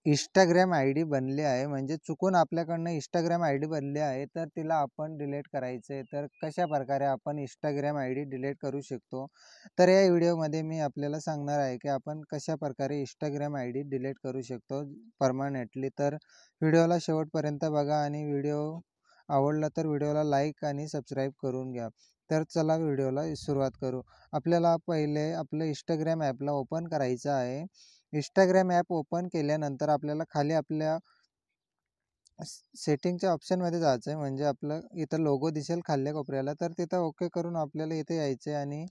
Instagram ID बनली आहे, म्हणजे चुकून आपल्याकडनं इंस्टाग्राम आयडी बनली आहे, तर तिला आपण डिलीट करायचं आहे. तर कशाप्रकारे आपण इंस्टाग्राम आयडी डिलीट करू शकतो? तर या व्हिडिओमध्ये मी आपल्याला सांगणार आहे, की आपण कशाप्रकारे इंस्टाग्राम आयडी डिलीट करू शकतो परमनेंटली. तर व्हिडिओला शेवटपर्यंत बघा आणि व्हिडिओ आवडला तर व्हिडिओला लाईक आणि सबस्क्राईब करून घ्या. तर चला व्हिडिओला सुरुवात करू. आपल्याला पहिले आपलं इंस्टाग्राम ॲपला ओपन करायचं आहे. इंस्टाग्राम ॲप ओपन केल्यानंतर आपल्याला खाली आपल्या सेटिंगच्या ऑप्शनमध्ये जायचं आहे, म्हणजे आपलं इथं लोगो दिसेल खाल्ल्या कोपऱ्याला, तर तिथं ओके करून आपल्याला इथे यायचं आहे आणि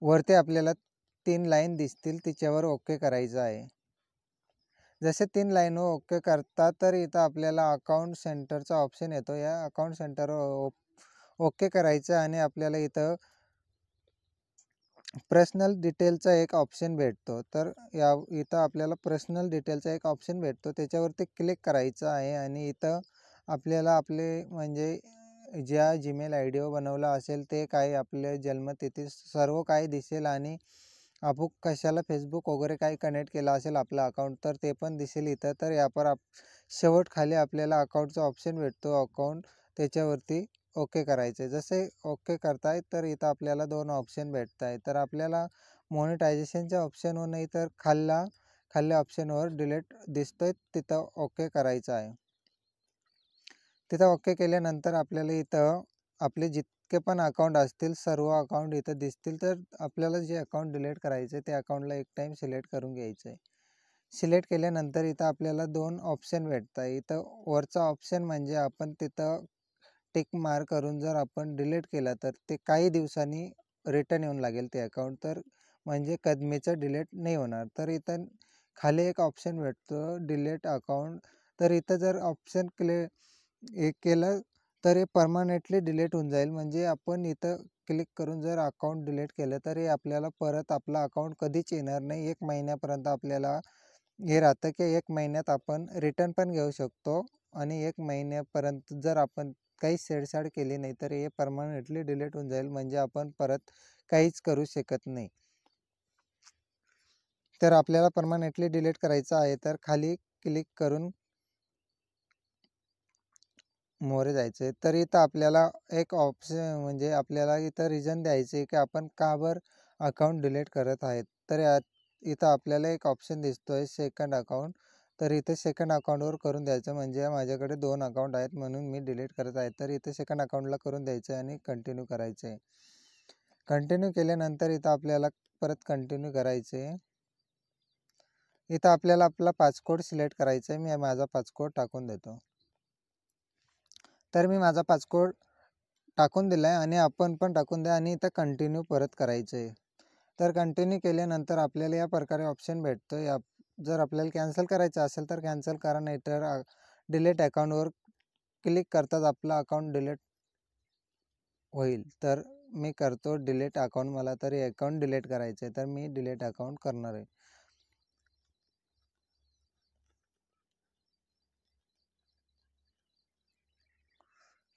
वरती आपल्याला 3 लाईन दिसतील, तिच्यावर ओके करायचं आहे. जसे 3 लाईनवर ओके करता तर इथं आपल्याला अकाउंट सेंटरचा ऑप्शन येतो. या अकाउंट सेंटरवर ओके करायचं आणि आपल्याला इथं पर्सनल डिटेलचा एक ऑप्शन भेटतो. तर इथं आपल्याला पर्सनल डिटेलचा एक ऑप्शन भेटतो, त्याच्यावरती क्लिक करायचं आहे आणि इथं आपल्याला आपले म्हणजे ज्या जीमेल आय डीवर बनवला असेल ते काही आपले जन्मतिथी सर्व काही दिसेल आणि आपण कशाला फेसबुक वगैरे काही कनेक्ट केला असेल आपलं अकाउंट तर ते पण दिसेल इथं. तर यावर शेवट खाली आपल्याला अकाउंटचा ऑप्शन भेटतो, अकाउंट त्याच्यावरती ओके करायचे. जसे ओके करताय तर इथं आपल्याला 2 ऑप्शन भेटत आहे. तर आपल्याला मॉनिटायझेशनच्या ऑप्शनवर नाही तर खाल्ल्या ऑप्शनवर डिलीट दिसतोय तिथं ओके करायचं आहे. तिथं ओके केल्यानंतर आपल्याला इथं आपले जितके पण अकाउंट असतील सर्व अकाउंट इथं दिसतील. तर आपल्याला जे अकाउंट डिलीट करायचे ते अकाउंटला एक टाईम सिलेक्ट करून घ्यायचं आहे. सिलेक्ट केल्यानंतर इथं आपल्याला 2 ऑप्शन भेटत आहे. इथं वरचा ऑप्शन म्हणजे आपण तिथं टिक मार्क करून जर आपण डिलीट केलं तर ते काही दिवसांनी रिटर्न येऊन लागेल ते अकाउंट, तर म्हणजे कधीचं डिलीट नाही होणार. तर इथं खाली एक ऑप्शन भेटतो डिलीट अकाउंट. तर इथं जर ऑप्शन केलं तर हे परमनेंटली डिलीट होऊन जाईल. म्हणजे आपण इथं क्लिक करून जर अकाउंट डिलीट केलं तर हे आपल्याला परत आपलं अकाउंट कधीच येणार नाही. 1 महिन्यापर्यंत आपल्याला हे राहतं, की 1 महिन्यात आपण रिटर्न पण घेऊ शकतो आणि 1 महिन्यापर्यंत जर आपण काही छेडछाड केली नाही तर हे परमनेंटली डिलीट होऊन जाईल, म्हणजे आपण परत काहीच करू शकत नाही. तर आपल्याला परमनेंटली डिलीट करायचं आहे तर खाली क्लिक करून मोरे जायचं आहे. तर इथं आपल्याला एक ऑप्शन म्हणजे आपल्याला इथं रिझन द्यायचं आहे, की आपण का बरं अकाउंट डिलीट करत आहेत. तर इथं आपल्याला एक ऑप्शन दिसतोय सेकंड अकाउंट. तर इथे सेकंड अकाउंटवर करून द्यायचं, म्हणजे माझ्याकडे 2 अकाउंट आहेत म्हणून मी डिलीट करत आहे. तर इथे सेकंड अकाउंटला करून द्यायचं आहे आणि कंटिन्यू करायचं आहे. कंटिन्यू केल्यानंतर इथं आपल्याला परत कंटिन्यू करायचं आहे. इथं आपल्याला आपला पासकोड सिलेक्ट करायचा आहे. मी माझा पासकोड टाकून देतो. तर मी माझा पासकोड टाकून दिला आहे आणि आपण पण टाकून द्या आणि इथं कंटिन्यू परत करायचं आहे. तर कंटिन्यू केल्यानंतर आपल्याला या प्रकारे ऑप्शन भेटतो. जर आपल्याला कॅन्सल करायचं असेल तर कॅन्सल करा, नाहीतर डिलीट अकाउंटवर क्लिक करताच आपलं अकाउंट डिलीट होईल. तर मी करतो डिलीट अकाउंट. मला तर हे अकाउंट डिलीट करायचं आहे तर मी डिलीट अकाउंट करणार आहे.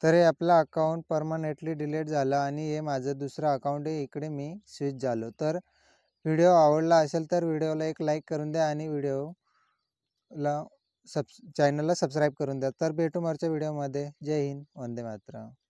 तर हे आपलं अकाउंट परमनेंटली डिलीट झालं आणि हे माझं दुसरं अकाउंट आहे, इकडे मी स्विच झालो. तर व्हिडिओ आवडला असेल तर व्हिडिओला एक लाईक करून द्या आणि चॅनलला सबस्क्राईब करून द्या. तर भेटू पुढच्या व्हिडिओमध्ये. जय हिंद, वंदे मातरम.